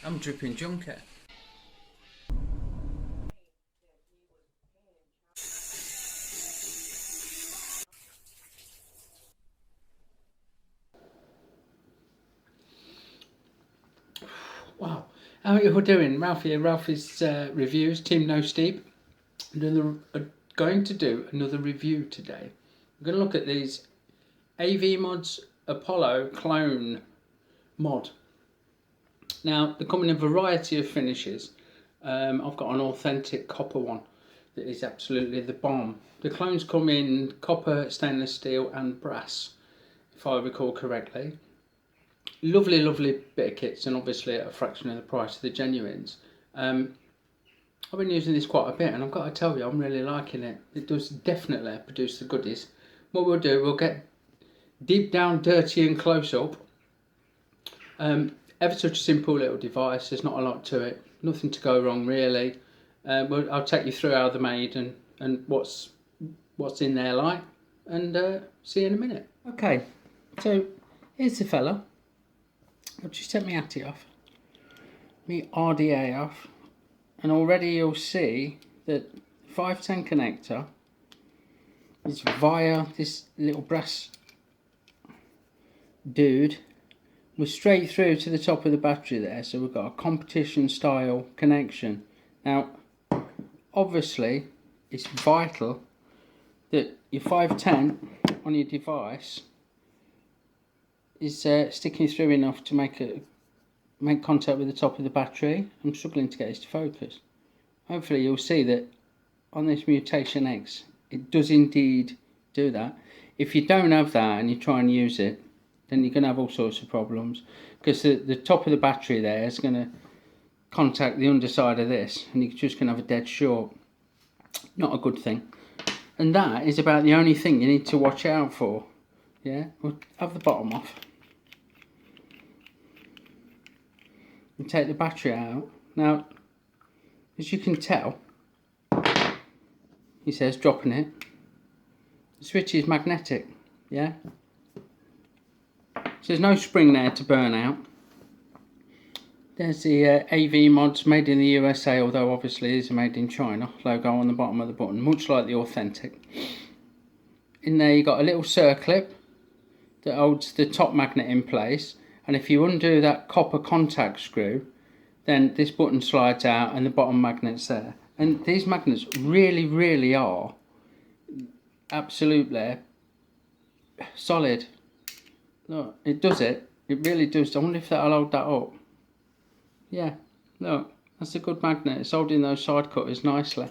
I'm dripping junket. Wow, how are you all doing? Ralfy and Ralphy's reviews, Team No Steep. Going to do another review today. I'm going to look at these AV Mods Apollo clone mod. Now, they come in a variety of finishes. I've got an authentic copper one that is absolutely the bomb. The clones come in copper, stainless steel and brass, if I recall correctly. Lovely, lovely bit of kits, and obviously at a fraction of the price of the genuines. I've been using this quite a bit, and I've got to tell you, I'm really liking it. It does definitely produce the goodies. What we'll do, we'll get deep down, dirty and close up. Ever such a simple little device, there's not a lot to it, nothing to go wrong really. I'll take you through how they're made and what's in there like, and see you in a minute. Okay, so here's the fella. I've just take my Atty off, my RDA off, and already you'll see that 510 connector is via this little brass dude. We're straight through to the top of the battery there, so we've got a competition style connection. Now obviously it's vital that your 510 on your device is sticking through enough to make contact with the top of the battery. I'm struggling to get this to focus. Hopefully you'll see that on this Mutation X it does indeed do that. If you don't have that and you try and use it, then you're going to have all sorts of problems, because the top of the battery there is going to contact the underside of this and you're just going to have a dead short. Not a good thing. And that is about the only thing you need to watch out for. Yeah, we'll have the bottom off and take the battery out. Now, as you can tell, he says dropping it, the switch is magnetic. Yeah, so there's no spring there to burn out. There's the AV Mods made in the USA, although obviously these are made in China, logo on the bottom of the button, much like the authentic. In there you got a little circlip that holds the top magnet in place, and if you undo that copper contact screw, then this button slides out and the bottom magnet's there. And these magnets really are absolutely solid. Look, it does it. It really does. I wonder if that'll hold that up. Yeah, look, that's a good magnet. It's holding those side cutters nicely.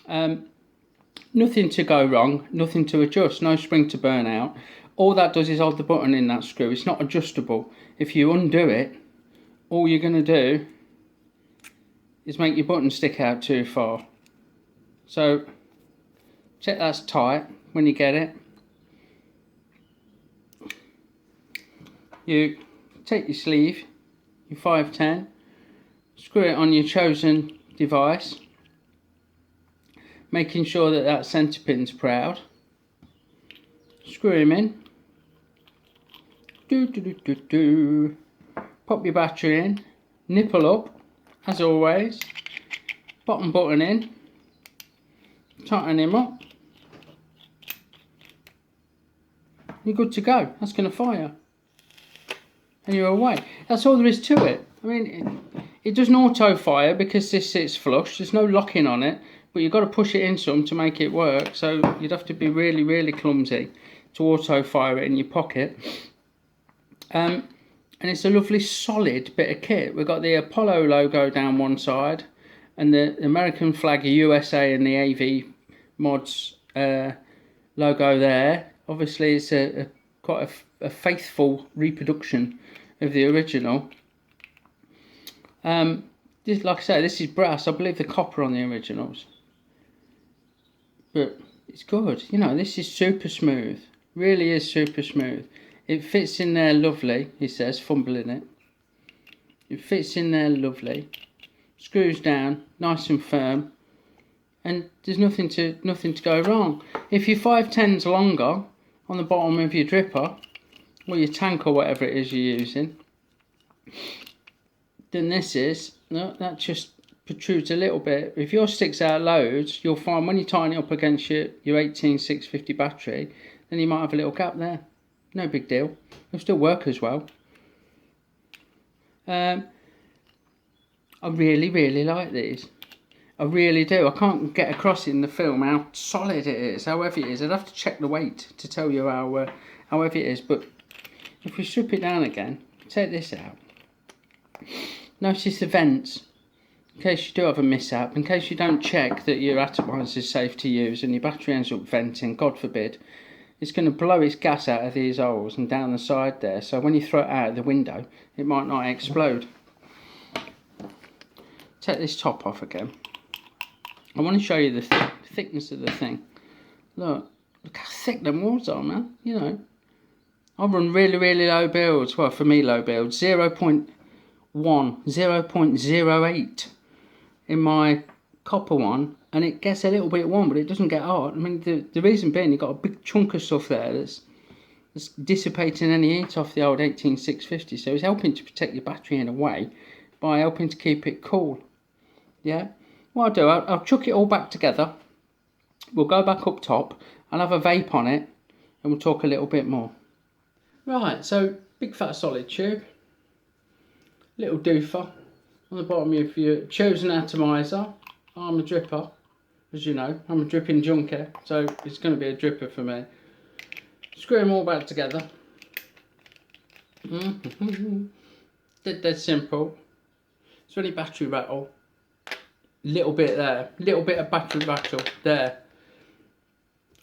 Nothing to go wrong, nothing to adjust, no spring to burn out. All that does is hold the button in that screw. It's not adjustable. If you undo it, all you're going to do is make your button stick out too far. So check that's tight when you get it. You take your sleeve, your 510, screw it on your chosen device, making sure that that centre pin's proud. Screw him in. Pop your battery in, nipple up as always, bottom button in, tighten him up, you're good to go. That's going to fire and you're away. That's all there is to it. I mean, it doesn't auto fire because this sits flush, there's no locking on it, but you've got to push it in some to make it work, so you'd have to be really clumsy to auto fire it in your pocket. And it's a lovely solid bit of kit. We've got the Apollo logo down one side and the American flag of USA and the AV Mods logo there. Obviously it's quite a faithful reproduction of the original. Like I say, this is brass. I believe the copper on the originals, but it's good. You know, this is super smooth. Really is super smooth. It fits in there lovely, he says, fumbling it. It fits in there lovely. Screws down, nice and firm. And there's nothing to go wrong. If your 510's longer on the bottom of your dripper, or your tank or whatever it is you're using, than this is. No, that just protrudes a little bit. If yours sticks out loads, you'll find when you tighten it up against your 18650 battery, then you might have a little gap there. No big deal. It'll still work as well. I really like these. I really do. I can't get across in the film how solid it is, how heavy it is. I'd have to check the weight to tell you how heavy it is. But if we strip it down again, take this out. Notice the vents. In case you do have a mishap, in case you don't check that your atomizer is safe to use and your battery ends up venting, God forbid, it's going to blow its gas out of these holes and down the side there. So when you throw it out the window, it might not explode. Take this top off again. I want to show you the thickness of the thing. Look how thick them walls are, man. You know, I run really low builds. Well, for me, low builds 0.1, 0.08 in my copper one, and it gets a little bit warm, but it doesn't get hot. I mean, the reason being, you've got a big chunk of stuff there that's dissipating any heat off the old 18650. So it's helping to protect your battery in a way by helping to keep it cool. Yeah. What I'll do, I'll chuck it all back together. We'll go back up top. I'll have a vape on it, and we'll talk a little bit more. Right, so big fat solid tube, little doofer on the bottom of your chosen atomizer. I'm a dripper, as you know. I'm a dripping junkie, so it's going to be a dripper for me. Screw them all back together. Dead simple. So any battery rattle. Little bit there, little bit of battery rattle there.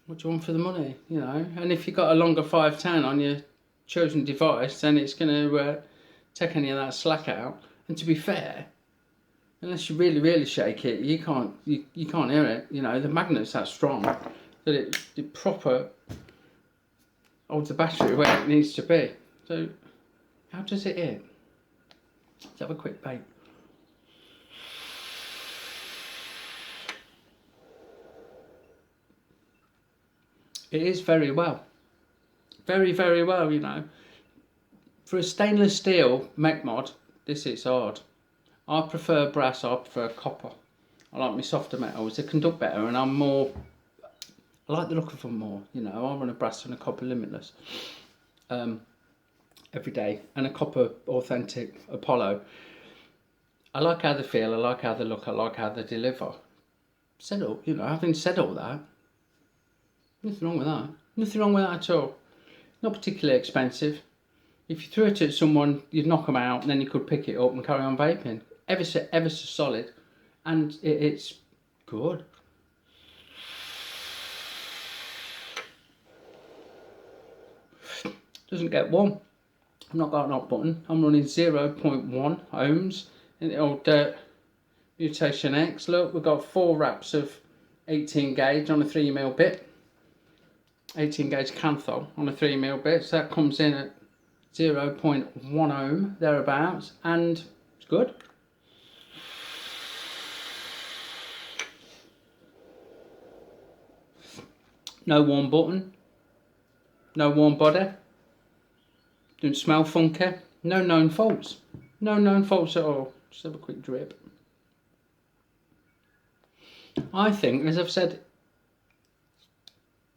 What do you want for the money, you know? And if you've got a longer 510 on your chosen device, then it's going to take any of that slack out. And to be fair, unless you really shake it, you can't hear it. You know, the magnet's that strong that it proper holds the battery where it needs to be. So how does it hit? Let's have a quick vape. It is very well. Very well, you know. For a stainless steel mech mod, this is hard. I prefer brass, I prefer copper. I like my softer metals, they conduct better, and I like the look of them more, you know. I run a brass and a copper limitless every day, and a copper authentic Apollo. I like how they feel, I like how they look, I like how they deliver. You know, having said all that, nothing wrong with that. Nothing wrong with that at all. Not particularly expensive. If you threw it at someone, you'd knock them out, and then you could pick it up and carry on vaping. Ever so solid, and it's good. Doesn't get warm. I've not got an hot button. I'm running 0.1 ohms in the old Mutation X. Look, we've got 4 wraps of 18 gauge on a 3mm bit. 18 gauge Canthol on a 3mm bit, so that comes in at 0.1 ohm thereabouts, and it's good. No warm button, no warm body, don't smell funky, no known faults at all. Just have a quick drip. I think, as I've said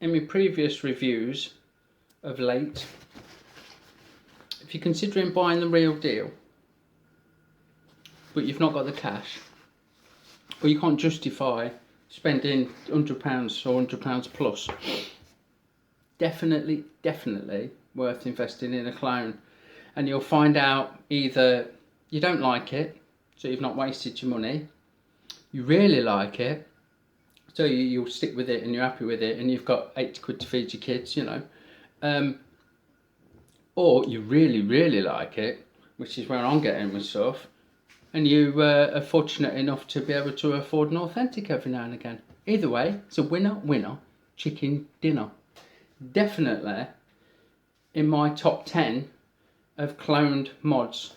in my previous reviews of late, if you're considering buying the real deal but you've not got the cash, or you can't justify spending £100 or £100 plus, definitely worth investing in a clone. And you'll find out either you don't like it, so you've not wasted your money, you really like it, so you'll stick with it and you're happy with it, and you've got 80 quid to feed your kids, you know. Or you really like it, which is where I'm getting with stuff, and you are fortunate enough to be able to afford an authentic every now and again. Either way, it's a winner chicken dinner. Definitely in my top 10 of cloned mods.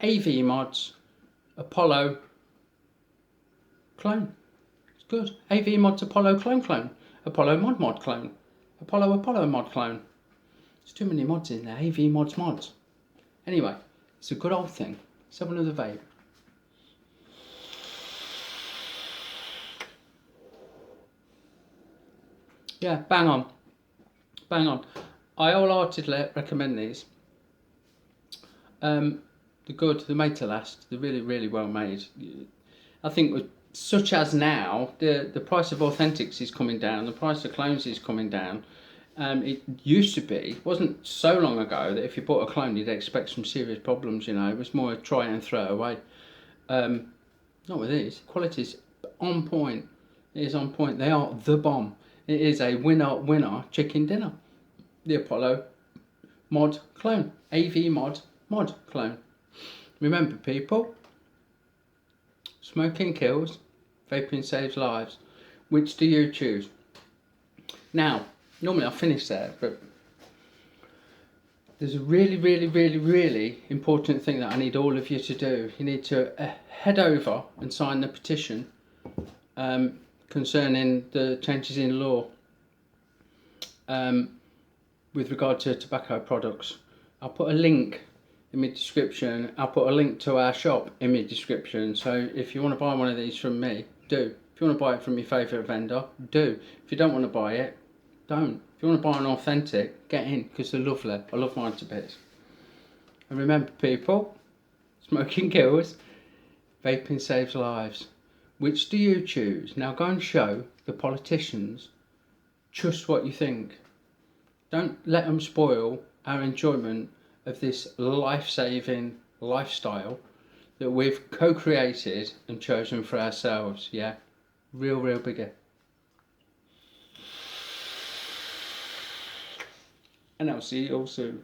AV mods, Apollo clone. It's good. AV mods, Apollo clone. Apollo mod clone. Apollo mod clone. There's too many mods in there. AV mods. Anyway, it's a good old thing. Let's have another vape. Yeah, bang on. Bang on. I wholeheartedly recommend these. They're good, they're made to last, they're really, really well made. I think with such as now, the price of authentics is coming down, the price of clones is coming down. It used to be, it wasn't so long ago that if you bought a clone you'd expect some serious problems, you know, it was more a try and throw away. Not with these, quality's on point, it is on point, they are the bomb. It is a winner chicken dinner. The Apollo mod clone, AV mod clone. Remember people, smoking kills, vaping saves lives. Which do you choose? Now, normally I'll finish there, but there's a really important thing that I need all of you to do. You need to head over and sign the petition concerning the changes in law with regard to tobacco products. I'll put a link in my description. I'll put a link to our shop in my description. So if you want to buy one of these from me, do. If you want to buy it from your favourite vendor, do. If you don't want to buy it, don't. If you want to buy an authentic, get in, because they're lovely. I love mine to bits. And remember people, smoking kills, vaping saves lives. Which do you choose? Now go and show the politicians just what you think. Don't let them spoil our enjoyment of this life-saving lifestyle that we've co-created and chosen for ourselves. Yeah, real bigger. And I'll see you all soon.